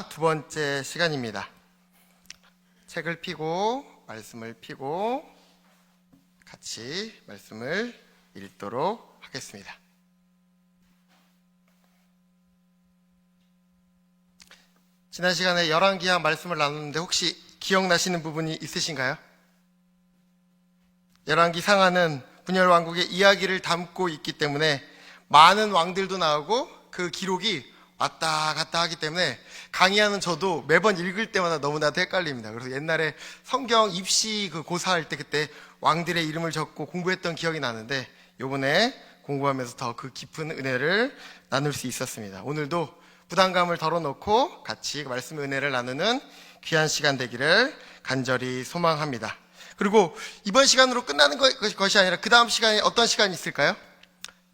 두 번째 시간입니다. 책을 펴고 말씀을 펴고 같이 말씀을 읽도록 하겠습니다. 지난 시간에 열왕기하 말씀을 나눴는데 혹시 기억나시는 부분이 있으신가요? 열왕기 상하는 분열 왕국의 이야기를 담고 있기 때문에 많은 왕들도 나오고 그 기록이 왔다 갔다 하기 때문에 강의하는 저도 매번 읽을 때마다 너무나도 헷갈립니다. 그래서 옛날에 성경 입시 고사할 때 그때 왕들의 이름을 적고 공부했던 기억이 나는데 요번에 공부하면서 더 그 깊은 은혜를 나눌 수 있었습니다. 오늘도 부담감을 덜어놓고 같이 말씀의 은혜를 나누는 귀한 시간 되기를 간절히 소망합니다. 그리고 이번 시간으로 끝나는 것이 아니라 그 다음 시간에 어떤 시간이 있을까요?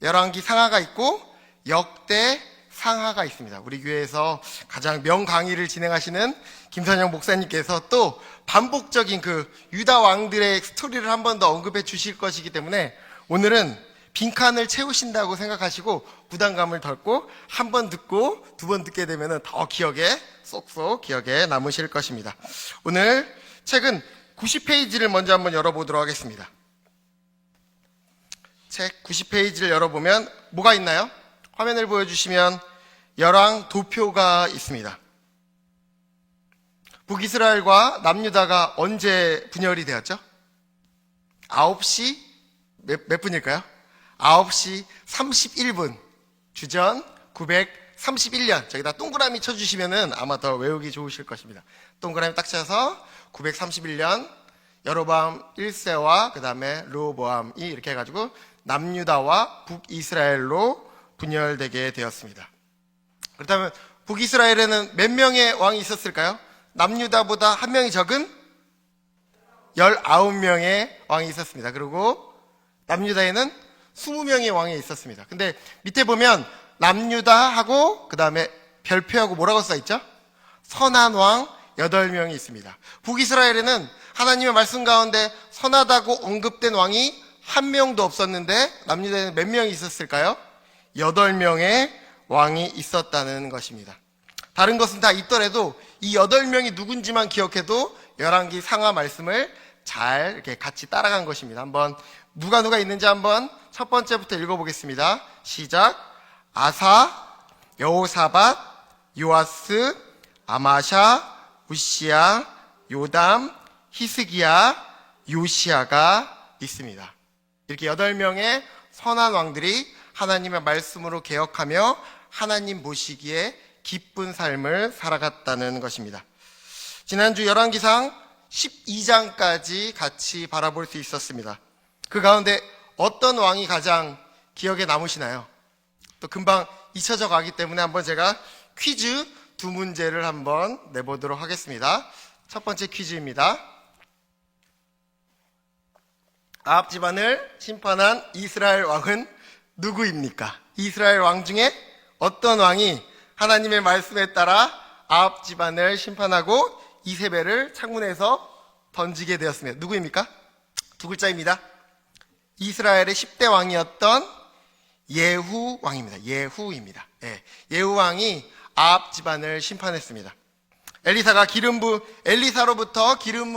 열왕기 상하가 있고 역대 상하가 있습니다. 우리 교회에서 가장 명강의를 진행하시는 김선영 목사님께서 또 반복적인 그 유다 왕들의 스토리를 한 번 더 언급해 주실 것이기 때문에 오늘은 빈칸을 채우신다고 생각하시고 부담감을 덜고 한 번 듣고 두 번 듣게 되면 더 쏙쏙 기억에 남으실 것입니다. 오늘 책은 90페이지를 먼저 한번 열어보도록 하겠습니다. 책 90페이지를 열어보면 뭐가 있나요? 화면을 보여주시면 열왕 도표가 있습니다. 북이스라엘과 남유다가 언제 분열이 되었죠? 9시 몇 분일까요? 9시 31분 주전 931년 저기다 동그라미 쳐주시면 아마 더 외우기 좋으실 것입니다. 동그라미 딱 쳐서 931년 여로보암 1세와 그 다음에 르호보암이 이렇게 해가지고 남유다와 북이스라엘로 분열되게 되었습니다. 그렇다면 북이스라엘에는 몇 명의 왕이 있었을까요? 남유다보다 한 명이 적은 19명의 왕이 있었습니다. 그리고 남유다에는 20명의 왕이 있었습니다. 근데 밑에 보면 남유다하고 그 다음에 별표하고 뭐라고 써있죠? 선한 왕 8명이 있습니다. 북이스라엘에는 하나님의 말씀 가운데 선하다고 언급된 왕이 한 명도 없었는데 남유다에는 몇 명이 있었을까요? 8명의 왕이 있었다는 것입니다. 다른 것은 다 있더라도 이 8명이 누군지만 기억해도 열왕기 상하 말씀을 잘 이렇게 같이 따라간 것입니다. 한번 누가 있는지 한번 첫 번째부터 읽어보겠습니다. 시작. 아사, 여호사밧, 요아스, 아마샤, 우시야, 요담, 히스기야, 요시야가 있습니다. 이렇게 8명의 선한 왕들이 하나님의 말씀으로 개혁하며 하나님 보시기에 기쁜 삶을 살아갔다는 것입니다. 지난주 열왕기상 12장까지 같이 바라볼 수 있었습니다. 그 가운데 어떤 왕이 가장 기억에 남으시나요? 또 금방 잊혀져 가기 때문에 한번 제가 퀴즈 2문제를 한번 내보도록 하겠습니다. 첫 번째 퀴즈입니다. 아합 집안을 심판한 이스라엘 왕은 누구입니까? 이스라엘 왕 중에 어떤 왕이 하나님의 말씀에 따라 아합 집안을 심판하고 이세벨을 창문에서 던지게 되었습니다. 누구입니까? 두 글자입니다. 이스라엘의 10대 왕이었던 예후 왕입니다. 예후입니다. 예후 왕이 아합 집안을 심판했습니다. 엘리사로부터 기름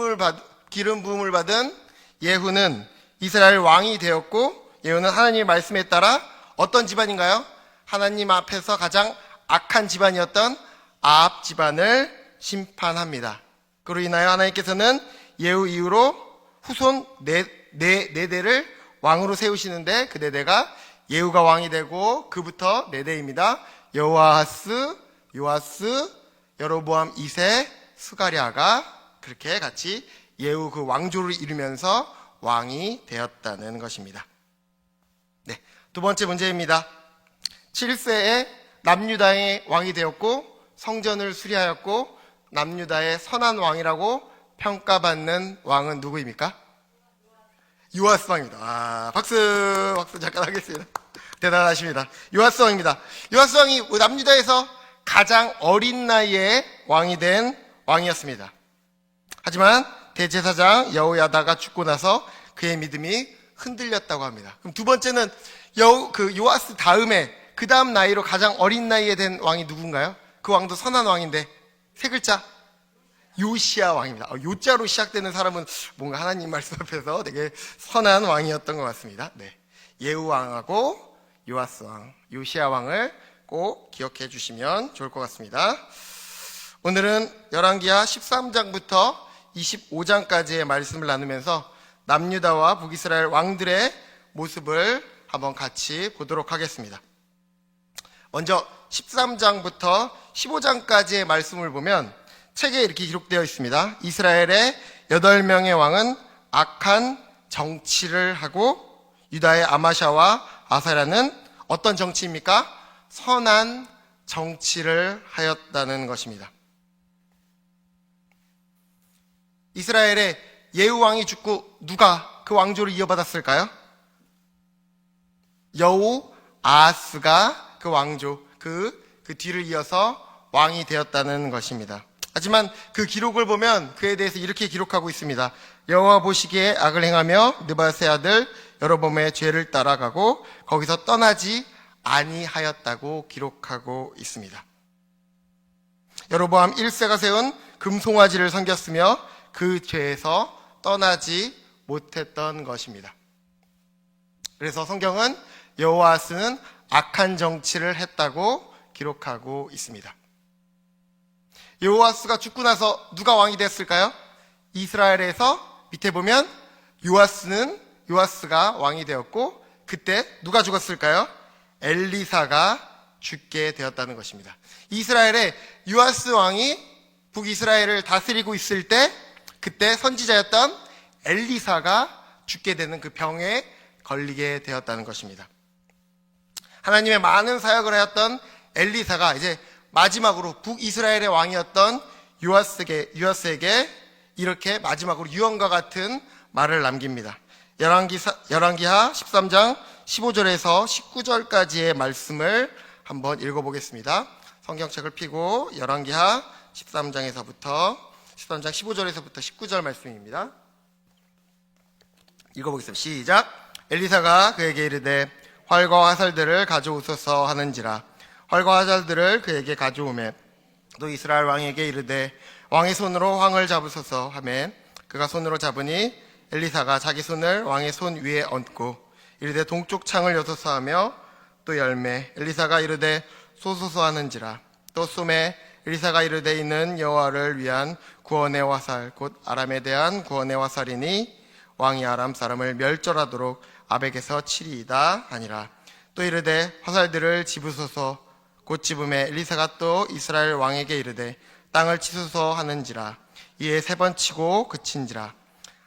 부음을 받은 예후는 이스라엘 왕이 되었고 예후는 하나님의 말씀에 따라 어떤 집안인가요? 하나님 앞에서 가장 악한 집안이었던 아합 집안을 심판합니다. 그로 인하여 하나님께서는 예후 이후로 후손 네 대를 왕으로 세우시는데 그 4대가 예후가 왕이 되고 그부터 4대입니다. 여호아스, 요아스, 여로보암 2세, 스가랴가 그렇게 같이 예후 그 왕조를 이루면서 왕이 되었다는 것입니다. 네, 두 번째 문제입니다. 7세에 남유다의 왕이 되었고 성전을 수리하였고 남유다의 선한 왕이라고 평가받는 왕은 누구입니까? 요아스 왕입니다. 박수 잠깐 하겠습니다. 대단하십니다. 요아스 왕입니다. 요아스 왕이 남유다에서 가장 어린 나이에 왕이 된 왕이었습니다. 하지만 대제사장 여호야다가 죽고 나서 그의 믿음이 흔들렸다고 합니다. 그럼 두 번째는 요아스 다음에 그 다음 나이로 가장 어린 나이에 된 왕이 누군가요? 그 왕도 선한 왕인데 세 글자 요시야 왕입니다. 요자로 시작되는 사람은 뭔가 하나님 말씀 앞에서 되게 선한 왕이었던 것 같습니다. 네. 예후 왕하고 요아스 왕, 요시야 왕을 꼭 기억해 주시면 좋을 것 같습니다. 오늘은 열왕기하 13장부터 25장까지의 말씀을 나누면서 남유다와 북이스라엘 왕들의 모습을 한번 같이 보도록 하겠습니다. 먼저 13장부터 15장까지의 말씀을 보면 책에 이렇게 기록되어 있습니다. 이스라엘의 8명의 왕은 악한 정치를 하고 유다의 아마샤와 아사랴는 어떤 정치입니까? 선한 정치를 하였다는 것입니다. 이스라엘의 예후 왕이 죽고 누가 그 왕조를 이어받았을까요? 여호 아하스가 그 왕조, 그 뒤를 이어서 왕이 되었다는 것입니다. 하지만 그 기록을 보면 그에 대해서 이렇게 기록하고 있습니다. 여호와 보시기에 악을 행하며 느밧의 아들 여로보암의 죄를 따라가고 거기서 떠나지 아니하였다고 기록하고 있습니다. 여로보암 1세가 세운 금송아지를 섬겼으며 그 죄에서 떠나지 못했던 것입니다. 그래서 성경은 여호아스는 악한 정치를 했다고 기록하고 있습니다. 여호아스가 죽고 나서 누가 왕이 됐을까요? 이스라엘에서 밑에 보면 요아스가 왕이 되었고 그때 누가 죽었을까요? 엘리사가 죽게 되었다는 것입니다. 이스라엘의 요아스 왕이 북이스라엘을 다스리고 있을 때 그때 선지자였던 엘리사가 죽게 되는 그 병에 걸리게 되었다는 것입니다. 하나님의 많은 사역을 하였던 엘리사가 이제 마지막으로 북이스라엘의 왕이었던 요아스에게 이렇게 마지막으로 유언과 같은 말을 남깁니다. 열왕기하 13장 15절에서 19절까지의 말씀을 한번 읽어보겠습니다. 성경책을 펴고 열왕기하 13장 15절에서부터 19절 말씀입니다. 읽어보겠습니다. 시작. 엘리사가 그에게 이르되 활과 화살들을 가져오소서 하는지라. 활과 화살들을 그에게 가져오매 또 이스라엘 왕에게 이르되 왕의 손으로 황을 잡으소서 하매 그가 손으로 잡으니 엘리사가 자기 손을 왕의 손 위에 얹고 이르되 동쪽 창을 여소서 하며 또 열매 엘리사가 이르되 쏘소서 하는지라. 또 쏘매 엘리사가 이르되 이는 여호와를 위한 구원의 화살 곧 아람에 대한 구원의 화살이니 왕이 아람 사람을 멸절하도록 아벡에서 치리이다 하니라. 또 이르되 화살들을 집으소서 곧 집음에 엘리사가 또 이스라엘 왕에게 이르되 땅을 치소서 하는지라. 이에 3번 치고 그친지라.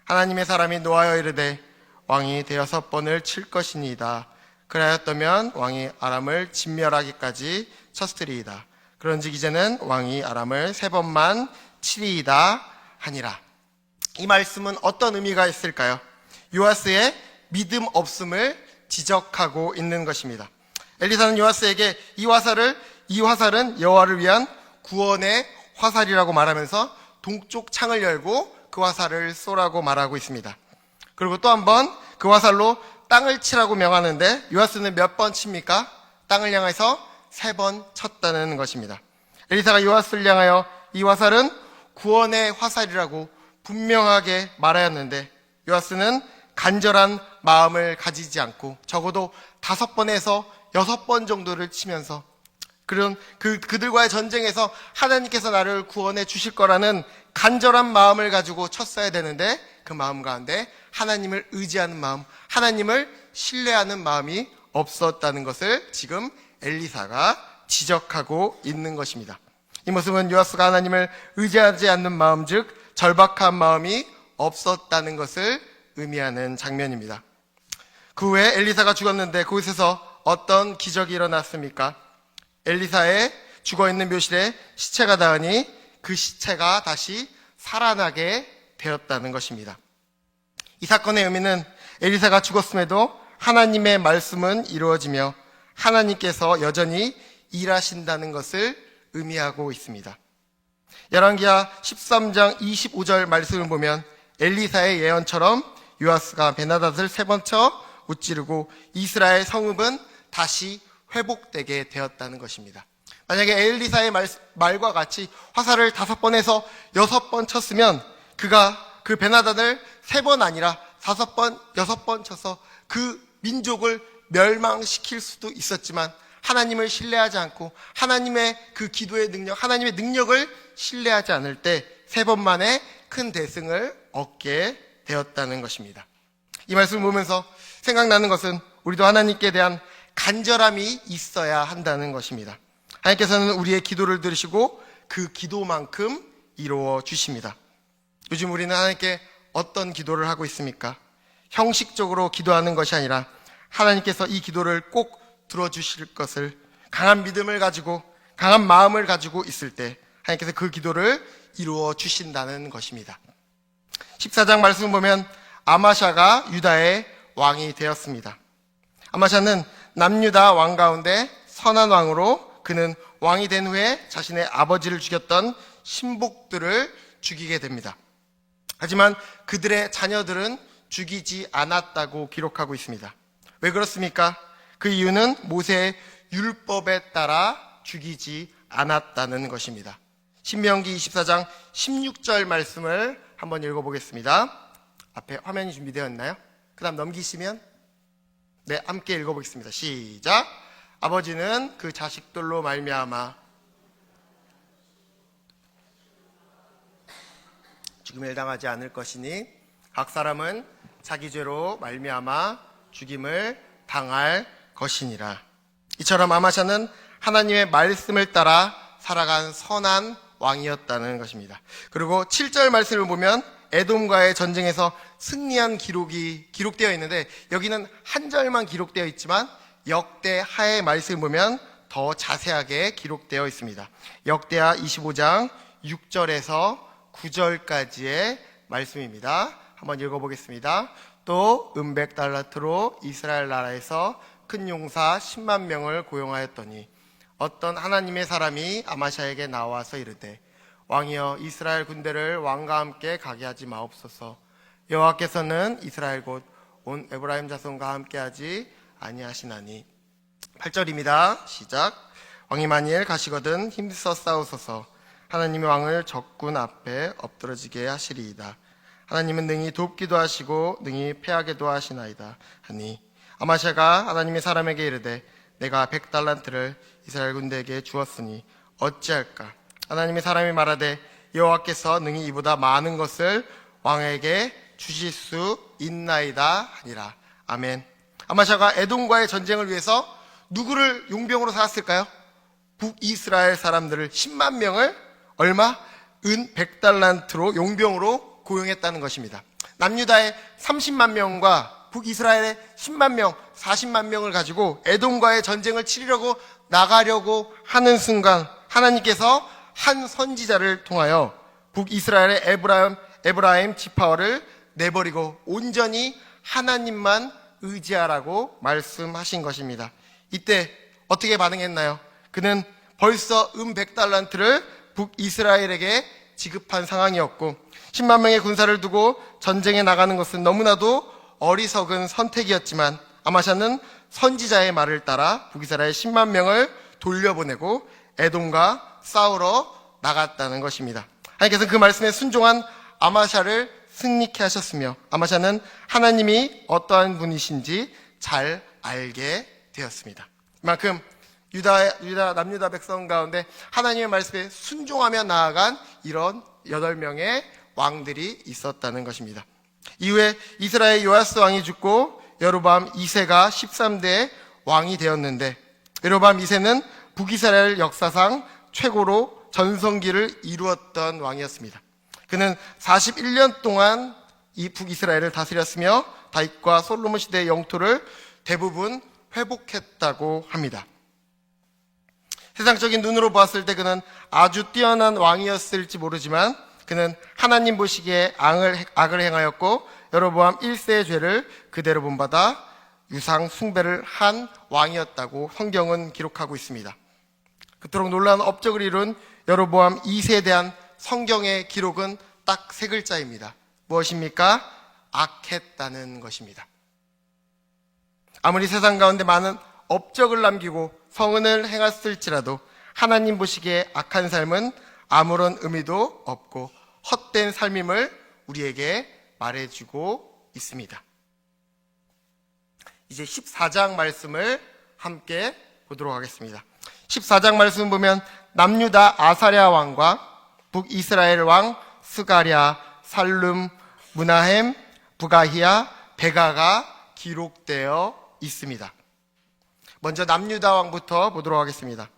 하나님의 사람이 노하여 이르되 왕이 6번을 칠 것이니이다. 그라였다면 왕이 아람을 진멸하기까지 쳤으리이다. 그런즉 이제는 왕이 아람을 3번만 치리이다 하니라. 이 말씀은 어떤 의미가 있을까요? 요아스의 믿음 없음을 지적하고 있는 것입니다. 엘리사는 요아스에게 이 화살은 여호와를 위한 구원의 화살이라고 말하면서 동쪽 창을 열고 그 화살을 쏘라고 말하고 있습니다. 그리고 또 한 번 그 화살로 땅을 치라고 명하는데 요아스는 몇 번 칩니까? 땅을 향해서 3번 쳤다는 것입니다. 엘리사가 요아스를 향하여 이 화살은 구원의 화살이라고 분명하게 말하였는데 요아스는 간절한 마음을 가지지 않고 적어도 5번에서 6번 정도를 치면서 그런 그들과의 전쟁에서 하나님께서 나를 구원해 주실 거라는 간절한 마음을 가지고 쳤어야 되는데 그 마음 가운데 하나님을 의지하는 마음, 하나님을 신뢰하는 마음이 없었다는 것을 지금 엘리사가 지적하고 있는 것입니다. 이 모습은 요아스가 하나님을 의지하지 않는 마음, 즉 절박한 마음이 없었다는 것을 의미하는 장면입니다. 그 후에 엘리사가 죽었는데 그곳에서 어떤 기적이 일어났습니까? 엘리사의 죽어있는 묘실에 시체가 닿으니 그 시체가 다시 살아나게 되었다는 것입니다. 이 사건의 의미는 엘리사가 죽었음에도 하나님의 말씀은 이루어지며 하나님께서 여전히 일하신다는 것을 의미하고 있습니다. 열왕기하 13장 25절 말씀을 보면 엘리사의 예언처럼 요아스가 베나닷을 3번 쳐 무찌르고 이스라엘 성읍은 다시 회복되게 되었다는 것입니다. 만약에 엘리사의 말과 같이 화살을 5번에서 6번 쳤으면 그가 그 베나단을 3번 아니라 5번, 6번 쳐서 그 민족을 멸망시킬 수도 있었지만 하나님을 신뢰하지 않고 하나님의 그 기도의 능력, 하나님의 능력을 신뢰하지 않을 때 3번 만에 큰 대승을 얻게 되었다는 것입니다. 이 말씀을 보면서 생각나는 것은 우리도 하나님께 대한 간절함이 있어야 한다는 것입니다. 하나님께서는 우리의 기도를 들으시고 그 기도만큼 이루어 주십니다. 요즘 우리는 하나님께 어떤 기도를 하고 있습니까? 형식적으로 기도하는 것이 아니라 하나님께서 이 기도를 꼭 들어주실 것을 강한 믿음을 가지고 강한 마음을 가지고 있을 때 하나님께서 그 기도를 이루어 주신다는 것입니다. 14장 말씀을 보면 아마샤가 유다의 왕이 되었습니다. 아마샤는 남유다 왕 가운데 선한 왕으로 그는 왕이 된 후에 자신의 아버지를 죽였던 신복들을 죽이게 됩니다. 하지만 그들의 자녀들은 죽이지 않았다고 기록하고 있습니다. 왜 그렇습니까? 그 이유는 모세의 율법에 따라 죽이지 않았다는 것입니다. 신명기 24장 16절 말씀을 한번 읽어보겠습니다. 앞에 화면이 준비되어 있나요? 그 다음 넘기시면 네, 함께 읽어보겠습니다. 시작. 아버지는 그 자식들로 말미암아 죽임을 당하지 않을 것이니 각 사람은 자기 죄로 말미암아 죽임을 당할 것이니라. 이처럼 아마샤는 하나님의 말씀을 따라 살아간 선한 왕이었다는 것입니다. 그리고 7절 말씀을 보면 에돔과의 전쟁에서 승리한 기록이 기록되어 있는데 여기는 한 절만 기록되어 있지만 역대하의 말씀을 보면 더 자세하게 기록되어 있습니다. 역대하 25장 6절에서 9절까지의 말씀입니다. 한번 읽어보겠습니다. 또 은백달란트로 이스라엘 나라에서 큰 용사 10만 명을 고용하였더니 어떤 하나님의 사람이 아마샤에게 나와서 이르되 왕이여 이스라엘 군대를 왕과 함께 가게 하지 마옵소서. 여호와께서는 이스라엘 곧 온 에브라임 자손과 함께 하지 아니하시나니. 8절입니다. 시작. 왕이 만일 가시거든 힘써 싸우소서. 하나님의 왕을 적군 앞에 엎드러지게 하시리이다. 하나님은 능히 돕기도 하시고 능히 패하게도 하시나이다 하니 아마샤가 하나님의 사람에게 이르되 내가 100달란트를 이스라엘 군대에게 주었으니 어찌할까? 하나님의 사람이 말하되 여호와께서 능히 이보다 많은 것을 왕에게 주실 수 있나이다 하니라. 아멘. 아마샤가 에돔과의 전쟁을 위해서 누구를 용병으로 삼았을까요? 북이스라엘 사람들을 10만 명을 얼마? 은 100달란트로 용병으로 고용했다는 것입니다. 남유다의 30만 명과 북이스라엘의 10만 명, 40만 명을 가지고 에돔과의 전쟁을 치르려고 나가려고 하는 순간 하나님께서 한 선지자를 통하여 북이스라엘의 에브라임 지파를 내버리고 온전히 하나님만 의지하라고 말씀하신 것입니다. 이때 어떻게 반응했나요? 그는 벌써 100달란트를 북이스라엘에게 지급한 상황이었고 10만 명의 군사를 두고 전쟁에 나가는 것은 너무나도 어리석은 선택이었지만 아마샤는 선지자의 말을 따라 북이스라엘 10만 명을 돌려보내고 에돔과 싸우러 나갔다는 것입니다. 하나님께서는 그 말씀에 순종한 아마샤를 승리케 하셨으며 아마샤는 하나님이 어떠한 분이신지 잘 알게 되었습니다. 이만큼 남유다 백성 가운데 하나님의 말씀에 순종하며 나아간 이런 8명의 왕들이 있었다는 것입니다. 이후에 이스라엘 요아스 왕이 죽고 여로보암 2세가 13대 왕이 되었는데 여로보암 2세는 북이스라엘 역사상 최고로 전성기를 이루었던 왕이었습니다. 그는 41년 동안 이 북이스라엘을 다스렸으며 다윗과 솔로몬 시대의 영토를 대부분 회복했다고 합니다. 세상적인 눈으로 보았을 때 그는 아주 뛰어난 왕이었을지 모르지만 그는 하나님 보시기에 악을 행하였고 여로보암 1세의 죄를 그대로 본받아 유상 숭배를 한 왕이었다고 성경은 기록하고 있습니다. 그토록 놀라운 업적을 이룬 여로보암 2세에 대한 성경의 기록은 딱 3글자입니다. 무엇입니까? 악했다는 것입니다. 아무리 세상 가운데 많은 업적을 남기고 성은을 행했을지라도 하나님 보시기에 악한 삶은 아무런 의미도 없고 헛된 삶임을 우리에게 말해주고 있습니다. 이제 14장 말씀을 함께 보도록 하겠습니다. 14장 말씀 보면 남유다 아사랴 왕과 북이스라엘 왕 스가랴, 살룸, 무나헴, 부가히야, 베가가 기록되어 있습니다. 먼저 남유다 왕부터 보도록 하겠습니다.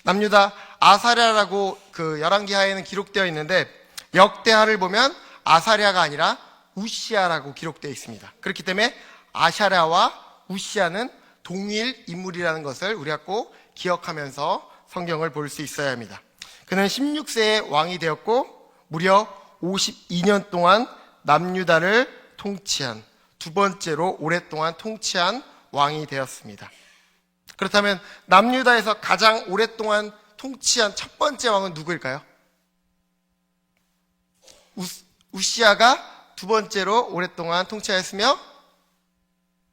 남유다 아사랴라고 그 열왕기하에는 기록되어 있는데 역대하를 보면 아사랴가 아니라 우시야라고 기록되어 있습니다. 그렇기 때문에 아샤랴와 우시야는 동일 인물이라는 것을 우리가 꼭 기억하면서 성경을 볼 수 있어야 합니다. 그는 16세에 왕이 되었고 무려 52년 동안 남유다를 통치한 두 번째로 오랫동안 통치한 왕이 되었습니다. 그렇다면 남유다에서 가장 오랫동안 통치한 첫 번째 왕은 누구일까요? 우시야가 두 번째로 오랫동안 통치하였으며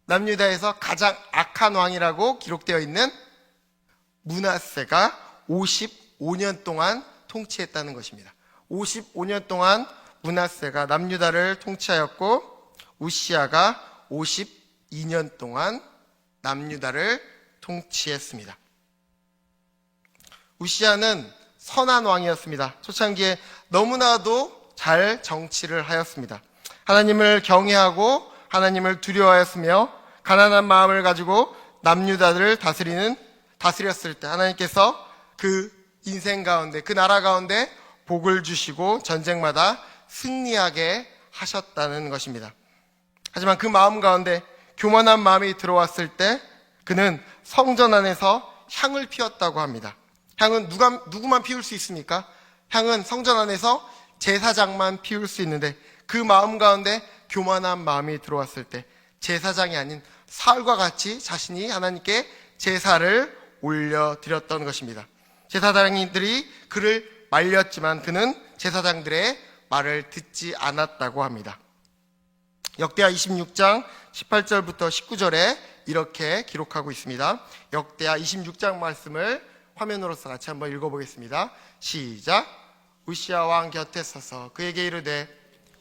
남유다에서 가장 악한 왕이라고 기록되어 있는 므낫세가 55년 동안 통치했다는 것입니다. 55년 동안 므낫세가 남유다를 통치하였고 우시야가 52년 동안 남유다를 통치했습니다. 우시야는 선한 왕이었습니다. 초창기에 너무나도 잘 정치를 하였습니다. 하나님을 경외하고 하나님을 두려워하였으며 가난한 마음을 가지고 남유다를 다스렸을 때 하나님께서 그 인생 가운데 그 나라 가운데 복을 주시고 전쟁마다 승리하게 하셨다는 것입니다. 하지만 그 마음 가운데 교만한 마음이 들어왔을 때 그는 성전 안에서 향을 피웠다고 합니다. 향은 누구만 피울 수 있습니까? 향은 성전 안에서 제사장만 피울 수 있는데 그 마음 가운데 교만한 마음이 들어왔을 때 제사장이 아닌 사울과 같이 자신이 하나님께 제사를 올려드렸던 것입니다. 제사장들이 그를 말렸지만 그는 제사장들의 말을 듣지 않았다고 합니다. 역대하 26장 18절부터 19절에 이렇게 기록하고 있습니다. 역대하 26장 말씀을 화면으로서 같이 한번 읽어보겠습니다. 시작. 우시야 왕 곁에 서서 그에게 이르되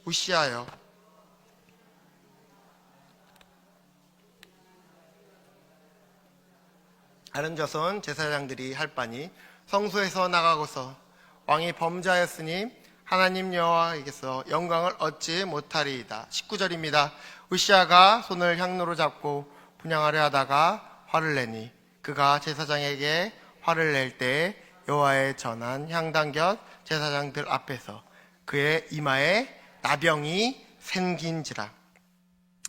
우시야여 다른 자손 제사장들이 할 바니 성소에서 나가고서 왕이 범죄하였으니 하나님 여호와에게서 영광을 얻지 못하리이다. 19절입니다. 우시야가 손을 향로로 잡고 분향하려 하다가 화를 내니 그가 제사장에게 화를 낼 때에 여호와의 전한 향단 곁 제사장들 앞에서 그의 이마에 나병이 생긴지라.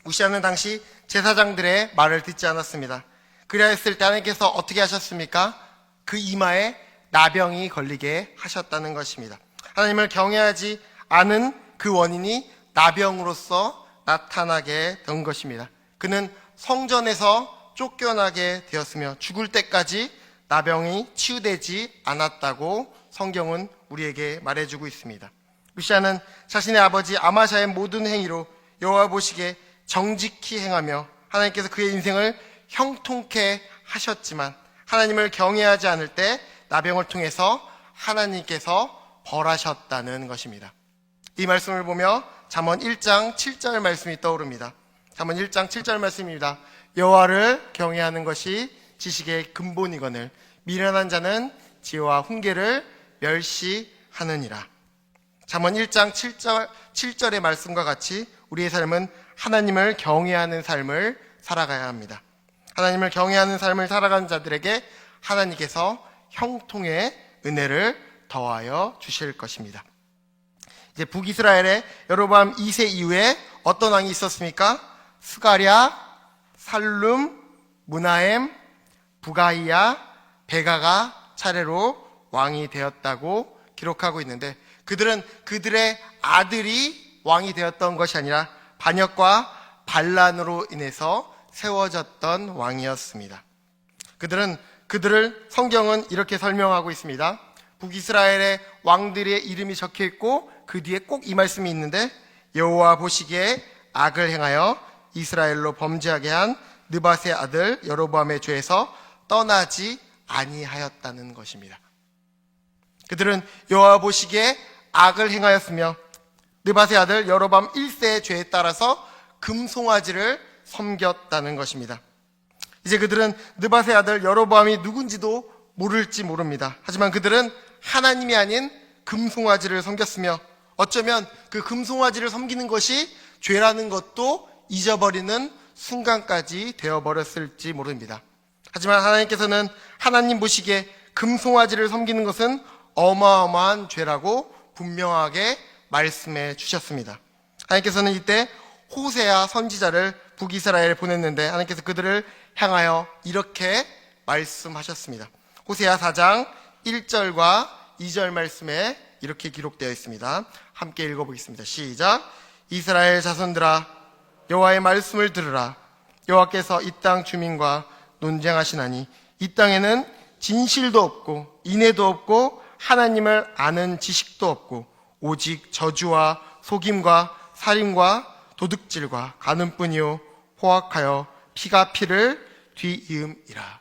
우시야는 당시 제사장들의 말을 듣지 않았습니다. 그리하였을 때 하나님께서 어떻게 하셨습니까? 그 이마에 나병이 걸리게 하셨다는 것입니다. 하나님을 경외하지 않은 그 원인이 나병으로서 나타나게 된 것입니다. 그는 성전에서 쫓겨나게 되었으며 죽을 때까지 나병이 치유되지 않았다고 성경은 우리에게 말해주고 있습니다. 우시야는 자신의 아버지 아마샤의 모든 행위로 여호와 보시기에 정직히 행하며 하나님께서 그의 인생을 형통케 하셨지만 하나님을 경외하지 않을 때 나병을 통해서 하나님께서 벌하셨다는 것입니다. 이 말씀을 보며 잠언 1장 7절 말씀이 떠오릅니다. 잠언 1장 7절 말씀입니다. 여호와를 경외하는 것이 지식의 근본이거늘 미련한 자는 지혜와 훈계를 멸시하느니라. 잠언 1장 7절의 말씀과 같이 우리의 삶은 하나님을 경외하는 삶을 살아가야 합니다. 하나님을 경외하는 삶을 살아가는 자들에게 하나님께서 형통의 은혜를 더하여 주실 것입니다. 이제 북이스라엘의 여로보암 2세 이후에 어떤 왕이 있었습니까? 스가랴, 살룸, 무나헴, 부가히야, 베가가 차례로 왕이 되었다고 기록하고 있는데 그들은 그들의 아들이 왕이 되었던 것이 아니라 반역과 반란으로 인해서 세워졌던 왕이었습니다. 그들을 성경은 이렇게 설명하고 있습니다. 북이스라엘의 왕들의 이름이 적혀 있고 그 뒤에 꼭 이 말씀이 있는데 여호와 보시기에 악을 행하여 이스라엘로 범죄하게 한 느밧의 아들 여로보암의 죄에서 떠나지 아니하였다는 것입니다. 그들은 여호와 보시기에 악을 행하였으며 느밧의 아들 여로밤 1세의 죄에 따라서 금송아지를 섬겼다는 것입니다. 이제 그들은 느밧의 아들 여로보암이 누군지도 모를지 모릅니다. 하지만 그들은 하나님이 아닌 금송아지를 섬겼으며 어쩌면 그 금송아지를 섬기는 것이 죄라는 것도 잊어버리는 순간까지 되어버렸을지 모릅니다. 하지만 하나님께서는 하나님 보시기에 금송아지를 섬기는 것은 어마어마한 죄라고 분명하게 말씀해 주셨습니다. 하나님께서는 이때 호세아 선지자를 북이스라엘에 보냈는데 하나님께서 그들을 향하여 이렇게 말씀하셨습니다. 호세아 4장 1절과 2절 말씀에 이렇게 기록되어 있습니다. 함께 읽어보겠습니다. 시작. 이스라엘 자손들아 여호와의 말씀을 들으라. 여호와께서 이 땅 주민과 논쟁하시나니 이 땅에는 진실도 없고 인애도 없고 하나님을 아는 지식도 없고 오직 저주와 속임과 살인과 도둑질과 간음뿐이요 포악하여 피가 피를 뒤이음이라.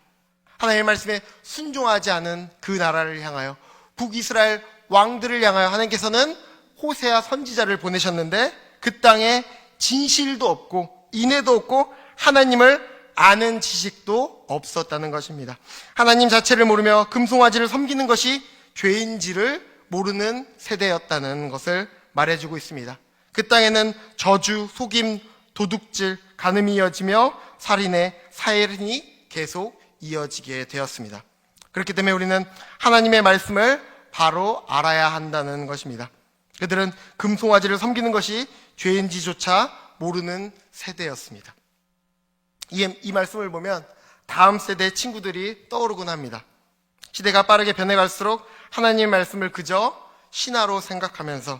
하나님의 말씀에 순종하지 않은 그 나라를 향하여 북이스라엘 왕들을 향하여 하나님께서는 호세아 선지자를 보내셨는데 그 땅에 진실도 없고 인애도 없고 하나님을 아는 지식도 없었다는 것입니다. 하나님 자체를 모르며 금송아지를 섬기는 것이 죄인지를 모르는 세대였다는 것을 말해주고 있습니다. 그 땅에는 저주, 속임, 도둑질, 간음이 이어지며 살인의 사해이 계속 이어지게 되었습니다. 그렇기 때문에 우리는 하나님의 말씀을 바로 알아야 한다는 것입니다. 그들은 금송아지를 섬기는 것이 죄인지조차 모르는 세대였습니다. 이 말씀을 보면 다음 세대의 친구들이 떠오르곤 합니다. 시대가 빠르게 변해갈수록 하나님의 말씀을 그저 신화로 생각하면서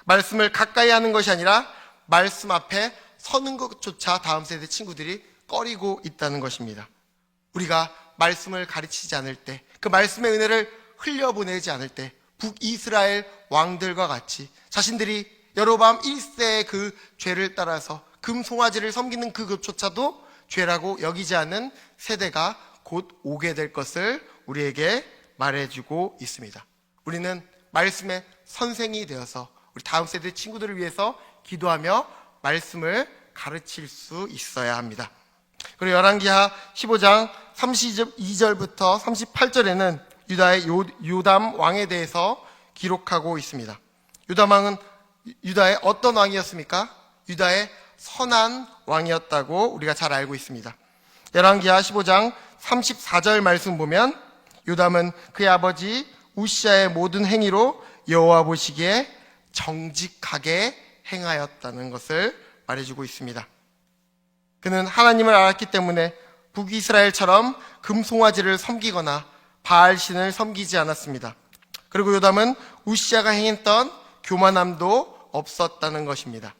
말씀을 가까이 하는 것이 아니라 말씀 앞에 서는 것조차 다음 세대 친구들이 꺼리고 있다는 것입니다. 우리가 말씀을 가르치지 않을 때, 그 말씀의 은혜를 흘려보내지 않을 때 북이스라엘 왕들과 같이 자신들이 여로보암 1세의 그 죄를 따라서 금송아지를 섬기는 그것조차도 죄라고 여기지 않는 세대가 곧 오게 될 것을 우리에게 말해주고 있습니다. 우리는 말씀의 선생이 되어서 우리 다음 세대 친구들을 위해서 기도하며 말씀을 가르칠 수 있어야 합니다. 그리고 열왕기하 15장 32절부터 38절에는 유다의 요담 왕에 대해서 기록하고 있습니다. 요담 왕은 유다의 어떤 왕이었습니까? 유다의 선한 왕이었다고 우리가 잘 알고 있습니다. 열왕기하 15장 34절 말씀 보면 요담은 그의 아버지 우시아의 모든 행위로 여호와 보시기에 정직하게 행하였다는 것을 말해주고 있습니다. 그는 하나님을 알았기 때문에 북이스라엘처럼 금송아지를 섬기거나 바알신을 섬기지 않았습니다. 그리고 요담은 우시아가 행했던 교만함도 없었다는 것입니다.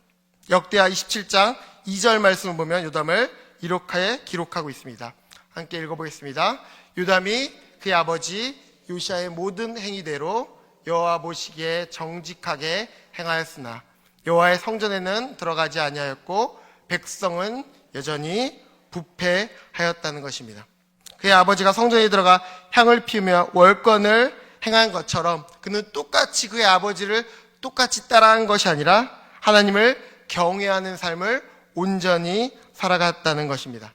역대하 27장 2절 말씀을 보면 요담을 이렇게 기록하고 있습니다. 함께 읽어보겠습니다. 요담이 그의 아버지 요시아의 모든 행위대로 여호와 보시기에 정직하게 행하였으나 여호와의 성전에는 들어가지 아니하였고 백성은 여전히 부패하였다는 것입니다. 그의 아버지가 성전에 들어가 향을 피우며 월권을 행한 것처럼 그는 똑같이 그의 아버지를 똑같이 따라한 것이 아니라 하나님을 경외하는 삶을 온전히 살아갔다는 것입니다.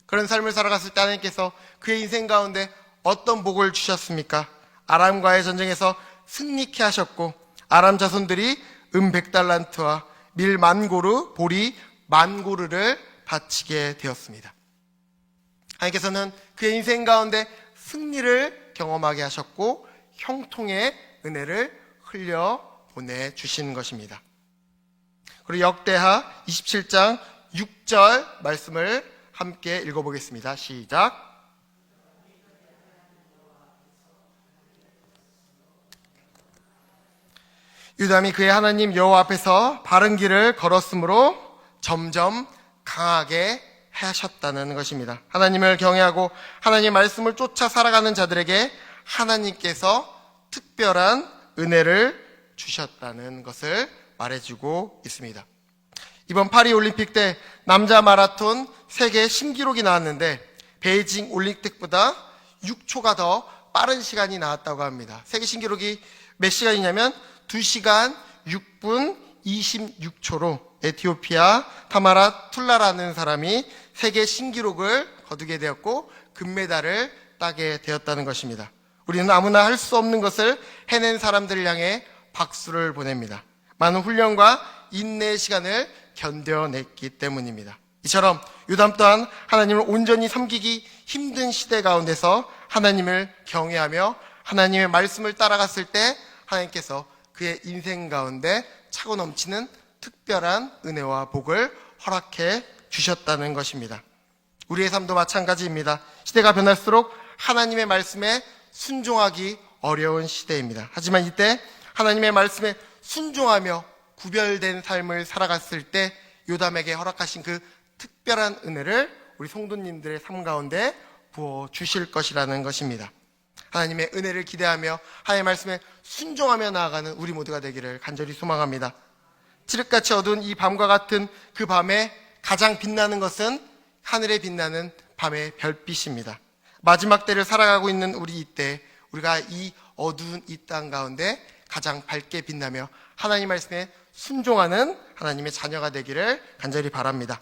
그런 삶을 살아갔을 때 하나님께서 그의 인생 가운데 어떤 복을 주셨습니까? 아람과의 전쟁에서 승리케 하셨고 아람 자손들이 100달란트와 밀 만고르, 보리 만고르를 바치게 되었습니다. 하나님께서는 그의 인생 가운데 승리를 경험하게 하셨고 형통의 은혜를 흘려 보내주신 것입니다. 그리고 역대하 27장 6절 말씀을 함께 읽어보겠습니다. 시작. 요담이 그의 하나님 여호와 앞에서 바른 길을 걸었으므로 점점 강하게 하셨다는 것입니다. 하나님을 경외하고 하나님의 말씀을 쫓아 살아가는 자들에게 하나님께서 특별한 은혜를 주셨다는 것을 말해주고 있습니다. 이번 파리 올림픽 때 남자 마라톤 세계 신기록이 나왔는데 베이징 올림픽보다 6초가 더 빠른 시간이 나왔다고 합니다. 세계 신기록이 몇 시간이냐면 2시간 6분 26초로 에티오피아 타마라 툴라라는 사람이 세계 신기록을 거두게 되었고 금메달을 따게 되었다는 것입니다. 우리는 아무나 할 수 없는 것을 해낸 사람들을 향해 박수를 보냅니다. 많은 훈련과 인내의 시간을 견뎌냈기 때문입니다. 이처럼 요담 또한 하나님을 온전히 섬기기 힘든 시대 가운데서 하나님을 경외하며 하나님의 말씀을 따라갔을 때 하나님께서 그의 인생 가운데 차고 넘치는 특별한 은혜와 복을 허락해 주셨다는 것입니다. 우리의 삶도 마찬가지입니다. 시대가 변할수록 하나님의 말씀에 순종하기 어려운 시대입니다. 하지만 이때 하나님의 말씀에 순종하며 구별된 삶을 살아갔을 때 요담에게 허락하신 그 특별한 은혜를 우리 성도님들의 삶 가운데 부어 주실 것이라는 것입니다. 하나님의 은혜를 기대하며 하나님의 말씀에 순종하며 나아가는 우리 모두가 되기를 간절히 소망합니다. 칠흑같이 어두운 이 밤과 같은 그 밤에 가장 빛나는 것은 하늘에 빛나는 밤의 별빛입니다. 마지막 때를 살아가고 있는 우리 이때 우리가 이 어두운 이 땅 가운데 가장 밝게 빛나며 하나님 말씀에 순종하는 하나님의 자녀가 되기를 간절히 바랍니다.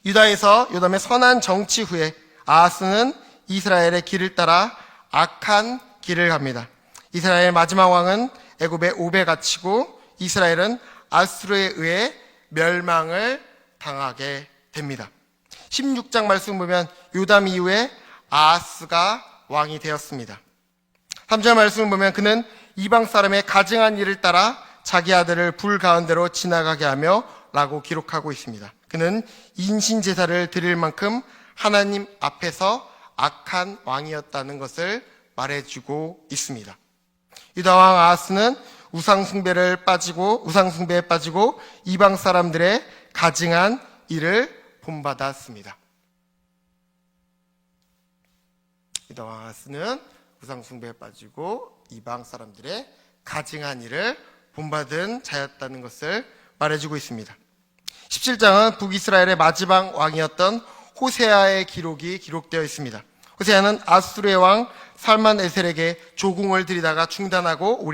유다에서 요담의 선한 정치 후에 아하스는 이스라엘의 길을 따라 악한 길을 갑니다. 이스라엘의 마지막 왕은 애굽의 옥에 갇히고 이스라엘은 아수르에 의해 멸망을 당하게 됩니다. 16장 말씀 보면 요담 이후에 아하스가 왕이 되었습니다. 3절 말씀을 보면 그는 이방 사람의 가증한 일을 따라 자기 아들을 불 가운데로 지나가게 하며 라고 기록하고 있습니다. 그는 인신제사를 드릴 만큼 하나님 앞에서 악한 왕이었다는 것을 말해주고 있습니다. 유다 왕 아하스는 우상숭배에 빠지고 이방 사람들의 가증한 일을 본받았습니다. 유다 왕 아하스는 우상숭배에 빠지고 이방 사람들의 가증한 일을 본받은 자였다는 것을 말해주고 있습니다. 17장은 북이스라엘의 마지막 왕이었던 호세아의 기록이 기록되어 있습니다. 호세아는 아수르의 왕 살만에셀에게 조공을 드리다가 중단하고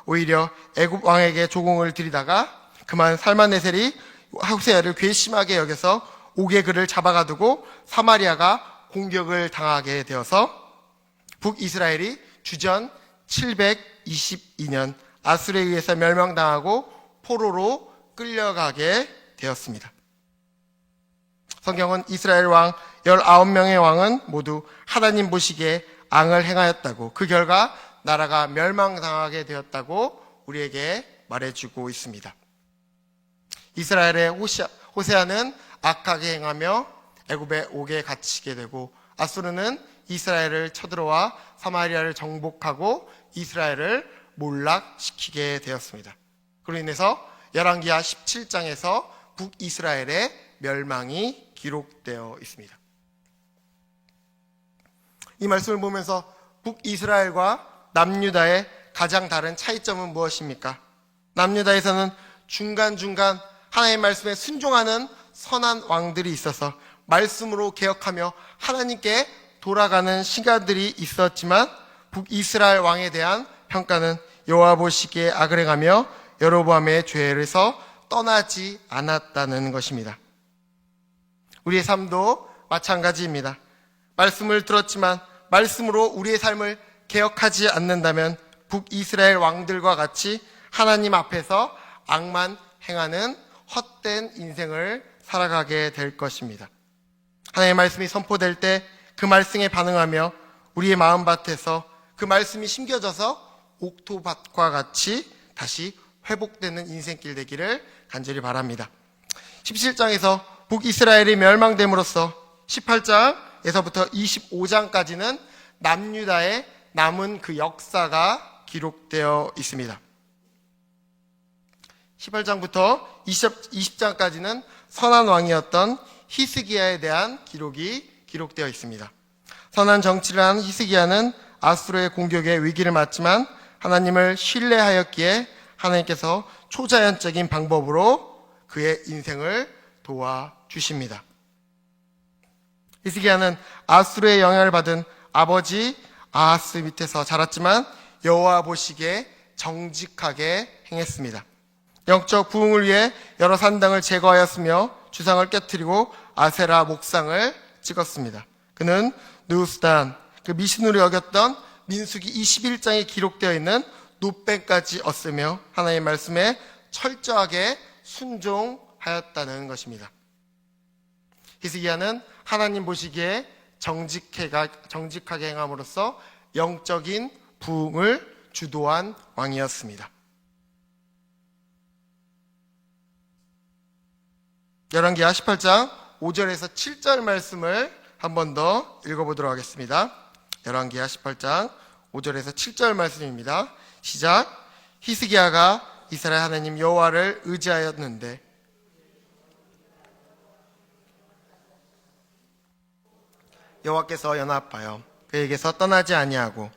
오히려 애굽 왕에게 조공을 드리다가 그만 살만에셀이 호세아를 괘씸하게 여겨서 옥에 그를 잡아가두고 사마리아가 공격을 당하게 되어서 북이스라엘이 주전 722년 아수르에 의해서 멸망당하고 포로로 끌려가게 되었습니다. 성경은 이스라엘 왕 19명의 왕은 모두 하나님 보시기에 앙을 행하였다고, 그 결과 나라가 멸망당하게 되었다고 우리에게 말해주고 있습니다. 이스라엘의 호세아는 악하게 행하며 애굽의 옥에 갇히게 되고, 아수르는 이스라엘을 쳐들어와 사마리아를 정복하고 이스라엘을 몰락시키게 되었습니다. 그로 인해서 열왕기하 17장에서 북이스라엘의 멸망이 기록되어 있습니다. 이 말씀을 보면서 북이스라엘과 남유다의 가장 다른 차이점은 무엇입니까? 남유다에서는 중간중간 하나님의 말씀에 순종하는 선한 왕들이 있어서 말씀으로 개혁하며 하나님께 돌아가는 시간들이 있었지만 북이스라엘 왕에 대한 평가는 여호와 보시기에 악을 행하며 여로보암의 죄에서 떠나지 않았다는 것입니다. 우리의 삶도 마찬가지입니다. 말씀을 들었지만 말씀으로 우리의 삶을 개혁하지 않는다면 북이스라엘 왕들과 같이 하나님 앞에서 악만 행하는 헛된 인생을 살아가게 될 것입니다. 하나님의 말씀이 선포될 때 그 말씀에 반응하며 우리의 마음밭에서 그 말씀이 심겨져서 옥토밭과 같이 다시 회복되는 인생길 되기를 간절히 바랍니다. 17장에서 북이스라엘이 멸망됨으로써 18장에서부터 25장까지는 남유다의 남은 그 역사가 기록되어 있습니다. 18장부터 20장까지는 선한 왕이었던 히스기야에 대한 기록이 기록되어 있습니다. 선한 정치를 한 히스기야는 아수르의 공격에 위기를 맞지만 하나님을 신뢰하였기에 하나님께서 초자연적인 방법으로 그의 인생을 도와주십니다. 히스기야는 아수르의 영향을 받은 아버지 아하스 밑에서 자랐지만 여호와 보시기에 정직하게 행했습니다. 영적 부흥을 위해 여러 산당을 제거하였으며 주상을 깨뜨리고 아세라 목상을 찍었습니다. 그는 느우스단, 그 미신으로 여겼던 민수기 21장에 기록되어 있는 노뱀까지 얻으며 하나님의 말씀에 철저하게 순종하였다는 것입니다. 히스기야는 하나님 보시기에 정직하게 행함으로써 영적인 부흥을 주도한 왕이었습니다. 열왕기하 18장 5절에서 7절 말씀을 한 번 더 읽어보도록 하겠습니다. 열왕기하 18장 5절에서 7절 말씀입니다. 시작. 히스기야가 이스라엘 하나님 여호와를 의지하였는데 여호와께서 연합하여 그에게서 떠나지 아니하고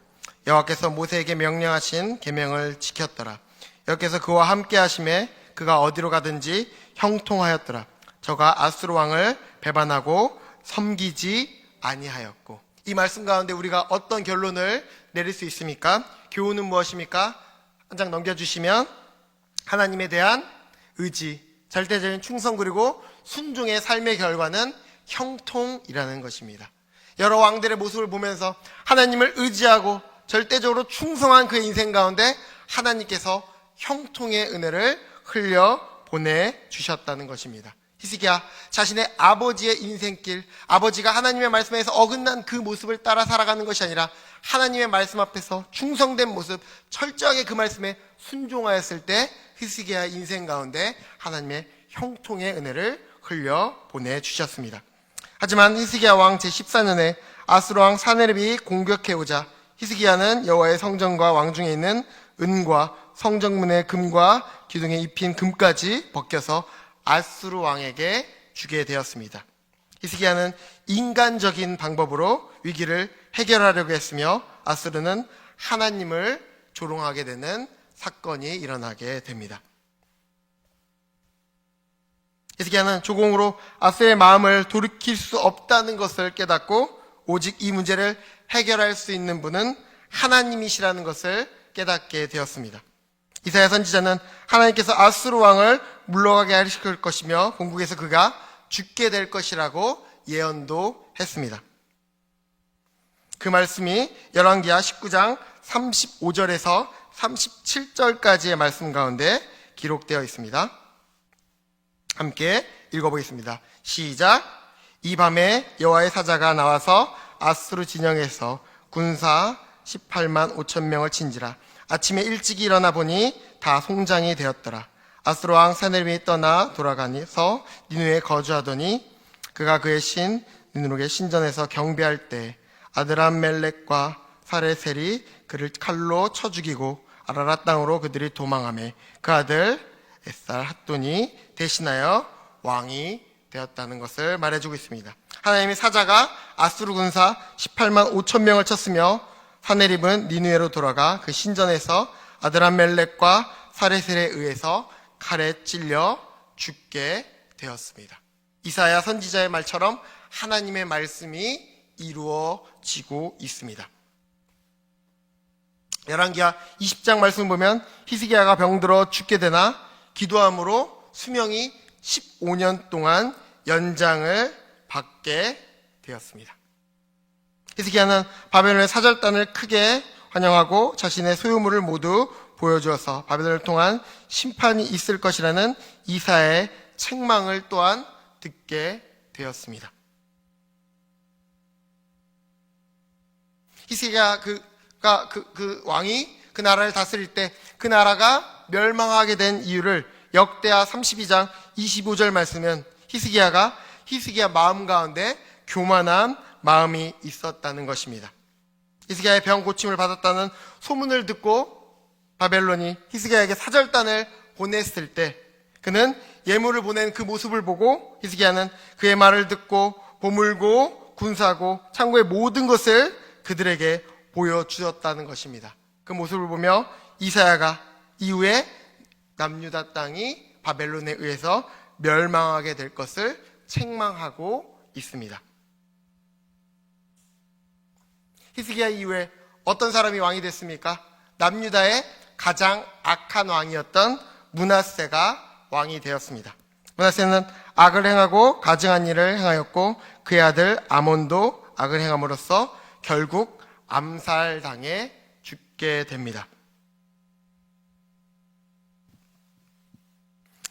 여호와께서 모세에게 명령하신 계명을 지켰더라. 여호와께서 그와 함께 하심에 그가 어디로 가든지 형통하였더라. 저가 아수르 왕을 배반하고 섬기지 아니하였고. 이 말씀 가운데 우리가 어떤 결론을 내릴 수 있습니까? 교훈은 무엇입니까? 한 장 넘겨주시면 하나님에 대한 의지, 절대적인 충성 그리고 순종의 삶의 결과는 형통이라는 것입니다. 여러 왕들의 모습을 보면서 하나님을 의지하고 절대적으로 충성한 그의 인생 가운데 하나님께서 형통의 은혜를 흘려 보내주셨다는 것입니다. 히스기야 자신의 아버지의 인생길, 아버지가 하나님의 말씀에서 어긋난 그 모습을 따라 살아가는 것이 아니라 하나님의 말씀 앞에서 충성된 모습, 철저하게 그 말씀에 순종하였을 때 히스기야의 인생 가운데 하나님의 형통의 은혜를 흘려 보내주셨습니다. 하지만 히스기야 왕 제14년에 아수르 왕 사네립이 공격해오자 히스기야는 여호와의 성전과 왕중에 있는 은과 성전문의 금과 기둥에 입힌 금까지 벗겨서 아수르 왕에게 주게 되었습니다. 히스기야는 인간적인 방법으로 위기를 해결하려고 했으며 아수르는 하나님을 조롱하게 되는 사건이 일어나게 됩니다. 히스기야는 조공으로 아수르의 마음을 돌이킬 수 없다는 것을 깨닫고 오직 이 문제를 해결할 수 있는 분은 하나님이시라는 것을 깨닫게 되었습니다. 이사야 선지자는 하나님께서 아수르 왕을 물러가게 하실 것이며 본국에서 그가 죽게 될 것이라고 예언도 했습니다. 그 말씀이 열왕기하 19장 35절에서 37절까지의 말씀 가운데 기록되어 있습니다. 함께 읽어보겠습니다. 시작. 이 밤에 여호와의 사자가 나와서 아수르 진영에서 군사 18만 5천 명을 친지라. 아침에 일찍 일어나 보니 다 송장이 되었더라. 아수르 왕 사네립이 떠나 돌아가서 니누에 거주하더니 그가 그의 신 니누르의 신전에서 경배할 때 아드람멜렉과 사레셀이 그를 칼로 쳐 죽이고 아라랏 땅으로 그들이 도망하며 그 아들 에살 핫돈이 대신하여 왕이 되었다는 것을 말해주고 있습니다. 하나님의 사자가 아수르 군사 18만 5천 명을 쳤으며 사네립은 니누에로 돌아가 그 신전에서 아드람멜렉과 사레셀에 의해서 칼에 찔려 죽게 되었습니다. 이사야 선지자의 말처럼 하나님의 말씀이 이루어지고 있습니다. 열왕기하 20장 말씀을 보면 히스기야가 병들어 죽게 되나 기도함으로 수명이 15년 동안 연장을 받게 되었습니다. 히스기야는 바벨론의 사절단을 크게 환영하고 자신의 소유물을 모두 보여주어서 바벨론을 통한 심판이 있을 것이라는 이사야의 책망을 또한 듣게 되었습니다. 히스기야 그 왕이 그 나라를 다스릴 때 그 나라가 멸망하게 된 이유를 역대하 32장 25절 말씀은 히스기야 마음 가운데 교만한 마음이 있었다는 것입니다. 히스기야의 병 고침을 받았다는 소문을 듣고 바벨론이 히스기야에게 사절단을 보냈을 때 그는 예물을 보낸 그 모습을 보고 히스기야는 그의 말을 듣고 보물고 군사고 창고의 모든 것을 그들에게 보여주었다는 것입니다. 그 모습을 보며 이사야가 이후에 남유다 땅이 바벨론에 의해서 멸망하게 될 것을 책망하고 있습니다. 히스기야 이후에 어떤 사람이 왕이 됐습니까? 남유다의 가장 악한 왕이었던 므낫세가 왕이 되었습니다. 므낫세는 악을 행하고 가증한 일을 행하였고 그의 아들 아몬도 악을 행함으로써 결국 암살당해 죽게 됩니다.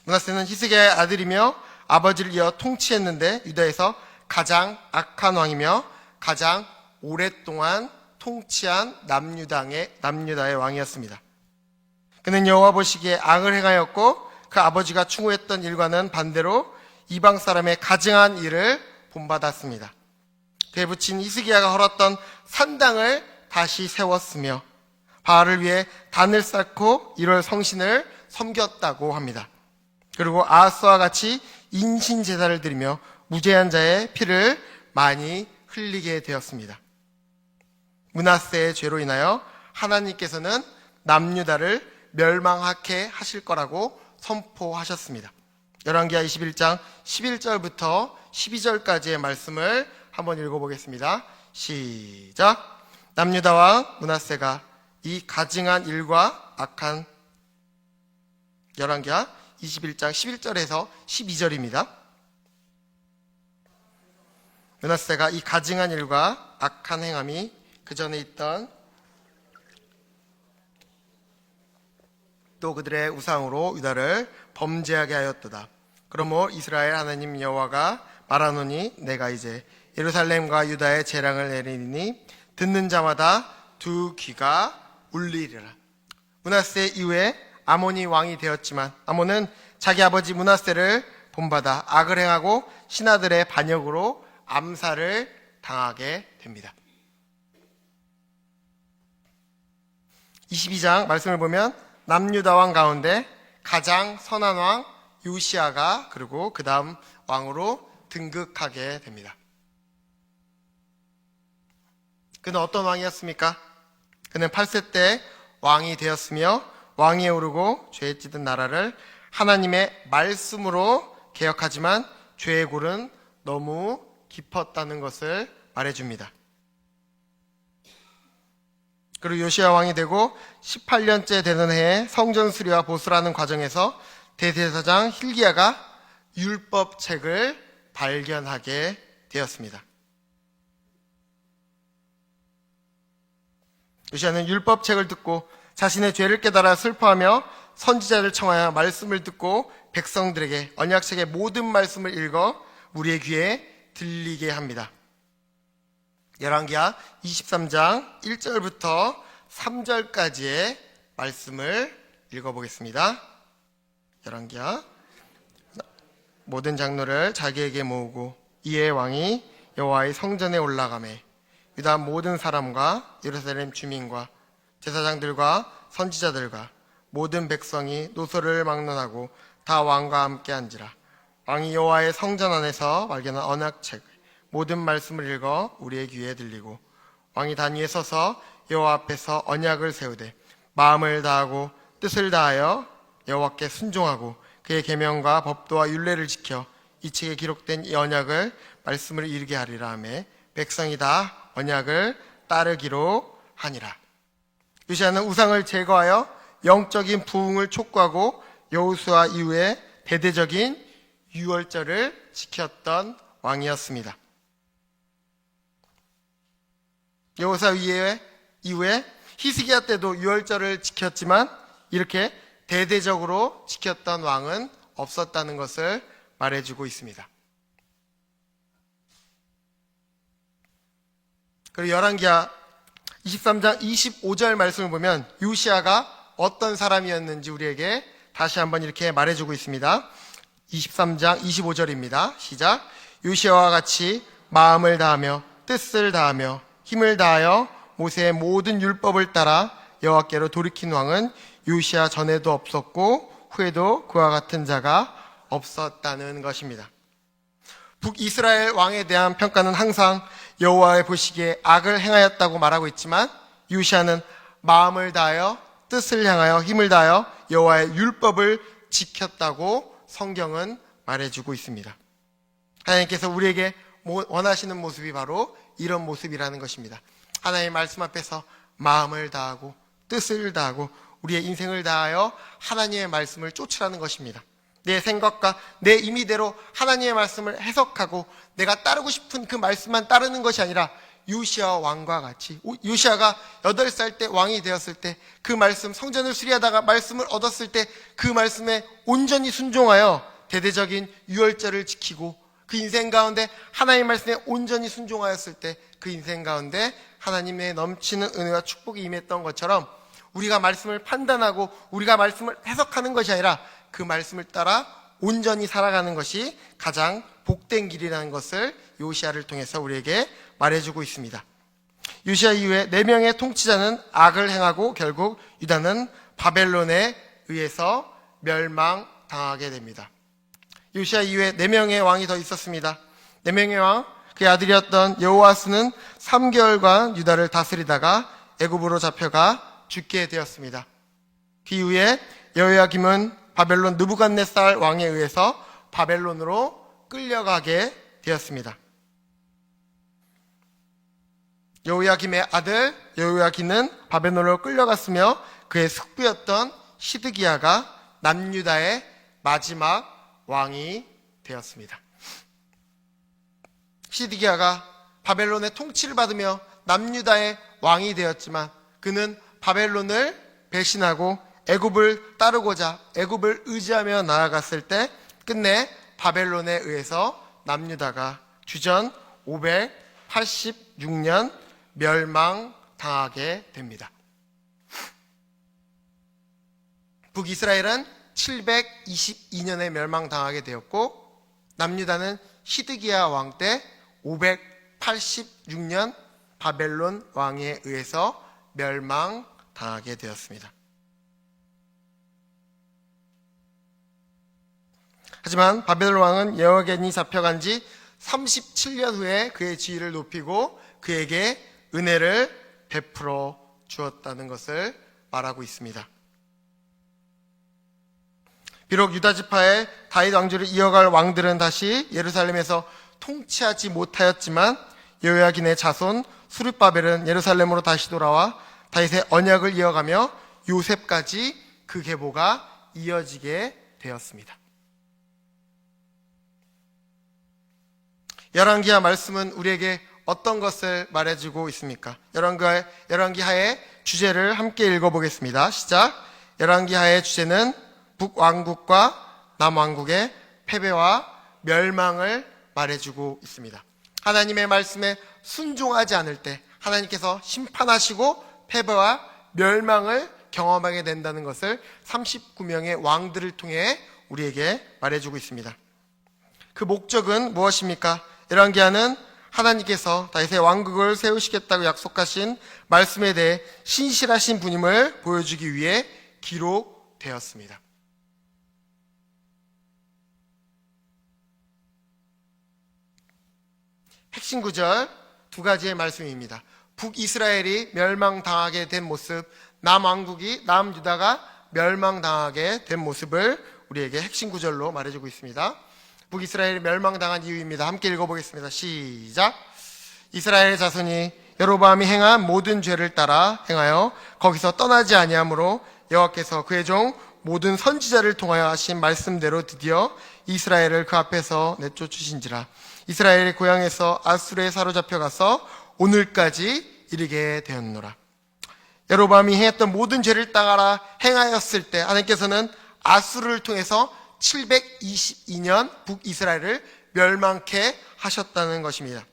므낫세는 히스기야의 아들이며 아버지를 이어 통치했는데 유다에서 가장 악한 왕이며 가장 오랫동안 통치한 남유다의 왕이었습니다. 그는 여호와 보시기에 악을 행하였고 그 아버지가 추구했던 일과는 반대로 이방 사람의 가증한 일을 본받았습니다. 그에 붙인 히스기야가 헐었던 산당을 다시 세웠으며 바알을 위해 단을 쌓고 1월 성신을 섬겼다고 합니다. 그리고 아하스와 같이 인신 제사를 드리며 무죄한 자의 피를 많이 흘리게 되었습니다. 므낫세의 죄로 인하여 하나님께서는 남유다를 멸망하게 하실 거라고 선포하셨습니다. 열왕기하 21장 11절부터 12절까지의 말씀을 한번 읽어보겠습니다. 시작. 남유다 왕 므낫세가 이 가증한 일과 악한 열왕기하 21장 11절에서 12절입니다. 므낫세가 이 가증한 일과 악한 행함이 그 전에 있던 또 그들의 우상으로 유다를 범죄하게 하였도다. 그러므로 이스라엘 하나님 여호와가 말하노니 내가 이제 예루살렘과 유다의 재앙을 내리니 듣는 자마다 두 귀가 울리리라. 므낫세 이후에 아몬이 왕이 되었지만 아몬은 자기 아버지 므낫세를 본받아 악을 행하고 신하들의 반역으로 암살을 당하게 됩니다. 22장 말씀을 보면 남유다 왕 가운데 가장 선한 왕 요시야가 그리고 그 다음 왕으로 등극하게 됩니다. 그는 어떤 왕이었습니까? 그는 8세 때 왕이 되었으며 왕위에 오르고 죄에 찌든 나라를 하나님의 말씀으로 개혁하지만 죄의 골은 너무 깊었다는 것을 말해줍니다. 그리고 요시야 왕이 되고 18년째 되는 해에 성전 수리와 보수라는 과정에서 대제사장 hil기야가 율법책을 발견하게 되었습니다. 요시야는 율법책을 듣고 자신의 죄를 깨달아 슬퍼하며 선지자를 청하여 말씀을 듣고 백성들에게 언약책의 모든 말씀을 읽어 우리의 귀에 들리게 합니다. 열왕기하 23장 1절부터 3절까지의 말씀을 읽어보겠습니다. 열왕기하 모든 장로를 자기에게 모으고 이에 왕이 여호와의 성전에 올라가매 유다 모든 사람과 예루살렘 주민과 제사장들과 선지자들과 모든 백성이 노소를 막론하고 다 왕과 함께 앉으라. 왕이 여호와의 성전 안에서 발견한 언약책을 모든 말씀을 읽어 우리의 귀에 들리고 왕이 단 위에 서서 여호와 앞에서 언약을 세우되 마음을 다하고 뜻을 다하여 여호와께 순종하고 그의 계명과 법도와 율례를 지켜 이 책에 기록된 이 언약을 말씀을 이루게 하리라 하며 백성이 다 언약을 따르기로 하니라. 요시야는 우상을 제거하여 영적인 부흥을 촉구하고 여호수아 이후에 대대적인 유월절을 지켰던 왕이었습니다. 여호수아 이후에 히스기야 때도 유월절을 지켰지만 이렇게 대대적으로 지켰던 왕은 없었다는 것을 말해주고 있습니다. 그리고 열왕기하 23장 25절 말씀을 보면 요시야가 어떤 사람이었는지 우리에게 다시 한번 이렇게 말해주고 있습니다. 23장 25절입니다. 시작. 요시야와 같이 마음을 다하며 뜻을 다하며 힘을 다하여 모세의 모든 율법을 따라 여호와께로 돌이킨 왕은 요시야 전에도 없었고 후에도 그와 같은 자가 없었다는 것입니다. 북이스라엘 왕에 대한 평가는 항상 여호와의 보시기에 악을 행하였다고 말하고 있지만 요시야는 마음을 다하여 뜻을 향하여 힘을 다하여 여호와의 율법을 지켰다고 성경은 말해주고 있습니다. 하나님께서 우리에게 원하시는 모습이 바로 이런 모습이라는 것입니다. 하나님의 말씀 앞에서 마음을 다하고 뜻을 다하고 우리의 인생을 다하여 하나님의 말씀을 쫓으라는 것입니다. 내 생각과 내 임의대로 하나님의 말씀을 해석하고 내가 따르고 싶은 그 말씀만 따르는 것이 아니라 요시야 왕과 같이, 요시야가 8살 때 왕이 되었을 때 그 말씀, 성전을 수리하다가 말씀을 얻었을 때 그 말씀에 온전히 순종하여 대대적인 유월절을 지키고 그 인생 가운데 하나님의 말씀에 온전히 순종하였을 때 그 인생 가운데 하나님의 넘치는 은혜와 축복이 임했던 것처럼 우리가 말씀을 판단하고 우리가 말씀을 해석하는 것이 아니라 그 말씀을 따라 온전히 살아가는 것이 가장 복된 길이라는 것을 요시야를 통해서 우리에게 말해주고 있습니다. 요시야 이후에 4명의 통치자는 악을 행하고 결국 유다는 바벨론에 의해서 멸망당하게 됩니다. 요시야 이후에 4명의 왕이 더 있었습니다. 4명의 왕, 그의 아들이었던 여호아스는 3개월간 유다를 다스리다가 애굽으로 잡혀가 죽게 되었습니다. 그 이후에 여호야김은 바벨론 느부갓네살 왕에 의해서 바벨론으로 끌려가게 되었습니다. 여호야김의 아들 여호야긴은 바벨론으로 끌려갔으며 그의 숙부였던 시드기야가 남유다의 마지막 왕이 되었습니다. 시드기야가 바벨론의 통치를 받으며 남유다의 왕이 되었지만 그는 바벨론을 배신하고 애굽을 따르고자 애굽을 의지하며 나아갔을 때 끝내 바벨론에 의해서 남유다가 주전 586년 멸망당하게 됩니다. 북이스라엘은 722년에 멸망당하게 되었고 남유다는 시드기야 왕 때 586년 바벨론 왕에 의해서 멸망당하게 되었습니다. 하지만 바벨론 왕은 여호야긴이 잡혀간 지 37년 후에 그의 지위를 높이고 그에게 은혜를 베풀어 주었다는 것을 말하고 있습니다. 비록 유다 지파의 다윗 왕조를 이어갈 왕들은 다시 예루살렘에서 통치하지 못하였지만 여호야긴의 자손 스룹바벨은 예루살렘으로 다시 돌아와 다윗의 언약을 이어가며 요셉까지 그 계보가 이어지게 되었습니다. 열왕기하 말씀은 우리에게 어떤 것을 말해주고 있습니까? 열왕기하의 주제를 함께 읽어보겠습니다. 시작. 열왕기하의 주제는 북왕국과 남왕국의 패배와 멸망을 말해주고 있습니다. 하나님의 말씀에 순종하지 않을 때 하나님께서 심판하시고 패배와 멸망을 경험하게 된다는 것을 39명의 왕들을 통해 우리에게 말해주고 있습니다. 그 목적은 무엇입니까? 열왕기하는 하나님께서 다윗의 왕국을 세우시겠다고 약속하신 말씀에 대해 신실하신 분임을 보여주기 위해 기록되었습니다. 핵심 구절 2가지의 말씀입니다. 북이스라엘이 멸망당하게 된 모습, 남왕국이 남유다가 멸망당하게 된 모습을 우리에게 핵심 구절로 말해주고 있습니다. 북이스라엘이 멸망당한 이유입니다. 함께 읽어보겠습니다. 시작. 이스라엘의 자손이 여로보암이 행한 모든 죄를 따라 행하여 거기서 떠나지 아니하므로 여호와께서 그의 종 모든 선지자를 통하여 하신 말씀대로 드디어 이스라엘을 그 앞에서 내쫓으신지라. 이스라엘의 고향에서 아수르에 사로잡혀가서 오늘까지 이르게 되었노라. 여로보암이 행했던 모든 죄를 따라 행하였을 때 하나님께서는 아수르를 통해서 722년 북이스라엘을 멸망케 하셨다는 것입니다.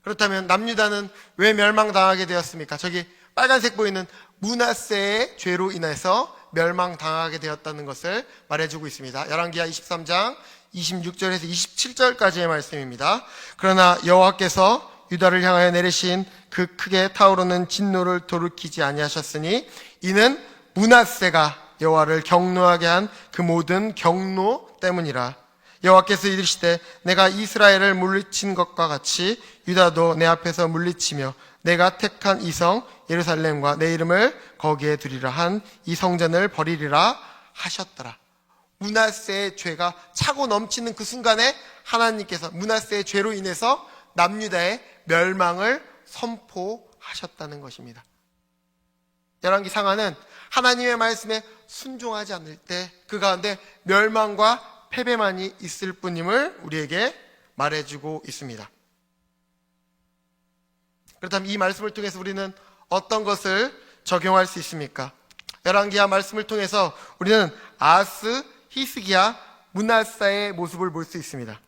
그렇다면 남유다는 왜 멸망당하게 되었습니까? 저기 빨간색 보이는 므낫세의 죄로 인해서 멸망당하게 되었다는 것을 말해주고 있습니다. 열왕기하 23장 26절에서 27절까지의 말씀입니다. 그러나 여호와께서 유다를 향하여 내리신 그 크게 타오르는 진노를 돌이키지 아니하셨으니 이는 므낫세가 여호와를 경노하게 한 그 모든 경노 때문이라. 여호와께서 이르시되 내가 이스라엘을 물리친 것과 같이 유다도 내 앞에서 물리치며 내가 택한 이 성 예루살렘과 내 이름을 거기에 두리라 한 이 성전을 버리리라 하셨더라. 므낫세의 죄가 차고 넘치는 그 순간에 하나님께서 므낫세의 죄로 인해서 남유다의 멸망을 선포하셨다는 것입니다. 열왕기 상하는 하나님의 말씀에 순종하지 않을 때 그 가운데 멸망과 패배만이 있을 뿐임을 우리에게 말해주고 있습니다. 그렇다면 이 말씀을 통해서 우리는 어떤 것을 적용할 수 있습니까? 열왕기하 말씀을 통해서 우리는 아하스, 히스기야, 므낫사의 모습을 볼 수 있습니다.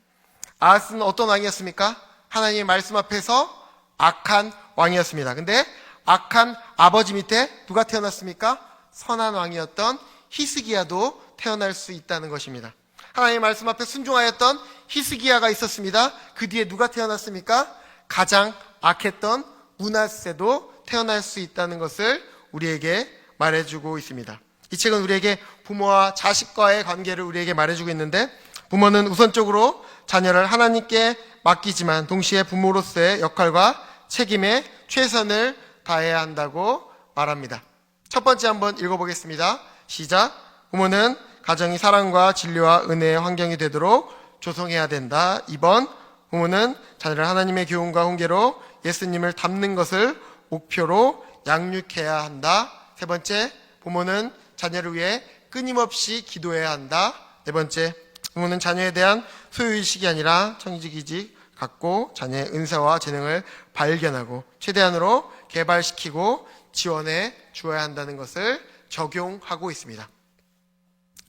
아하스는 어떤 왕이었습니까? 하나님의 말씀 앞에서 악한 왕이었습니다. 근데 악한 아버지 밑에 누가 태어났습니까? 선한 왕이었던 히스기야도 태어날 수 있다는 것입니다. 하나님의 말씀 앞에 순종하였던 히스기야가 있었습니다. 그 뒤에 누가 태어났습니까? 가장 악했던 므낫세도 태어날 수 있다는 것을 우리에게 말해주고 있습니다. 이 책은 우리에게 부모와 자식과의 관계를 우리에게 말해주고 있는데, 부모는 우선적으로 자녀를 하나님께 맡기지만 동시에 부모로서의 역할과 책임에 최선을 다해야 한다고 말합니다. 첫 번째 한번 읽어보겠습니다. 시작. 부모는 가정이 사랑과 진리와 은혜의 환경이 되도록 조성해야 된다. 2번, 부모는 자녀를 하나님의 교훈과 훈계로 예수님을 닮는 것을 목표로 양육해야 한다. 세 번째, 부모는 자녀를 위해 끊임없이 기도해야 한다. 네 번째, 부모는 자녀에 대한 소유의식이 아니라 청지기직 갖고 자녀의 은사와 재능을 발견하고 최대한으로 개발시키고 지원해 주어야 한다는 것을 적용하고 있습니다.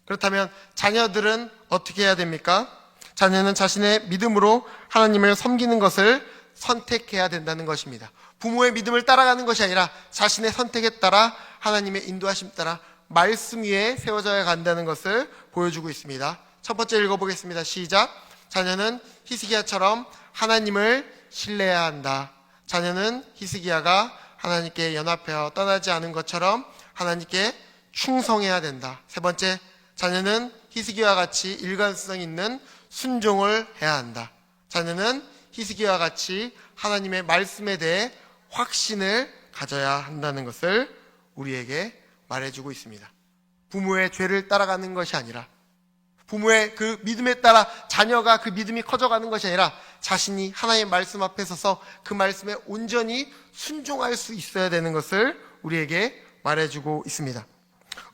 그렇다면 자녀들은 어떻게 해야 됩니까? 자녀는 자신의 믿음으로 하나님을 섬기는 것을 선택해야 된다는 것입니다. 부모의 믿음을 따라가는 것이 아니라 자신의 선택에 따라 하나님의 인도하심 따라 말씀 위에 세워져야 간다는 것을 보여주고 있습니다. 첫 번째 읽어보겠습니다. 시작. 자녀는 히스기야처럼 하나님을 신뢰해야 한다. 자녀는 히스기야가 하나님께 연합하여 떠나지 않은 것처럼 하나님께 충성해야 된다. 세 번째, 자녀는 히스기야와 같이 일관성 있는 순종을 해야 한다. 자녀는 히스기야와 같이 하나님의 말씀에 대해 확신을 가져야 한다는 것을 우리에게 말해주고 있습니다. 부모의 죄를 따라가는 것이 아니라, 부모의 그 믿음에 따라 자녀가 그 믿음이 커져가는 것이 아니라 자신이 하나님의 말씀 앞에 서서 그 말씀에 온전히 순종할 수 있어야 되는 것을 우리에게 말해주고 있습니다.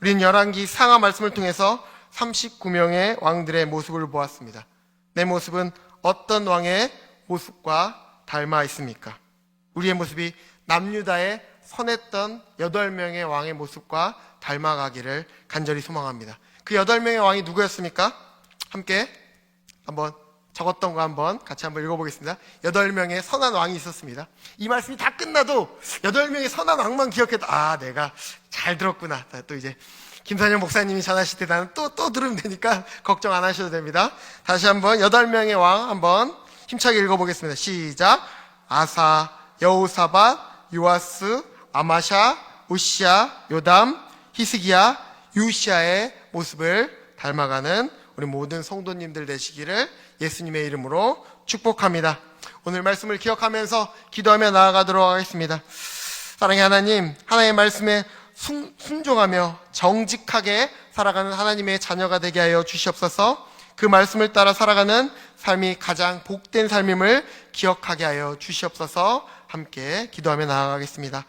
우리는 열왕기 상하 말씀을 통해서 39명의 왕들의 모습을 보았습니다. 내 모습은 어떤 왕의 모습과 닮아 있습니까? 우리의 모습이 남유다의 선했던 8명의 왕의 모습과 닮아가기를 간절히 소망합니다. 그 8명의 왕이 누구였습니까? 함께 한번 적었던 거 한번 같이 한번 읽어보겠습니다. 8명의 선한 왕이 있었습니다. 이 말씀이 다 끝나도 8명의 선한 왕만 기억해도 내가 잘 들었구나. 또 이제 김선영 목사님이 전하실 때 나는 또 들으면 되니까 걱정 안 하셔도 됩니다. 다시 한번 8명의 왕 한번 힘차게 읽어보겠습니다. 시작. 아사, 여호사밧, 요아스, 아마샤, 우시야, 요담, 히스기야, 유시야의 모습을 닮아가는 우리 모든 성도님들 되시기를 예수님의 이름으로 축복합니다. 오늘 말씀을 기억하면서 기도하며 나아가도록 하겠습니다. 사랑의 하나님, 하나님의 말씀에 순종하며 정직하게 살아가는 하나님의 자녀가 되게 하여 주시옵소서. 그 말씀을 따라 살아가는 삶이 가장 복된 삶임을 기억하게 하여 주시옵소서. 함께 기도하며 나아가겠습니다.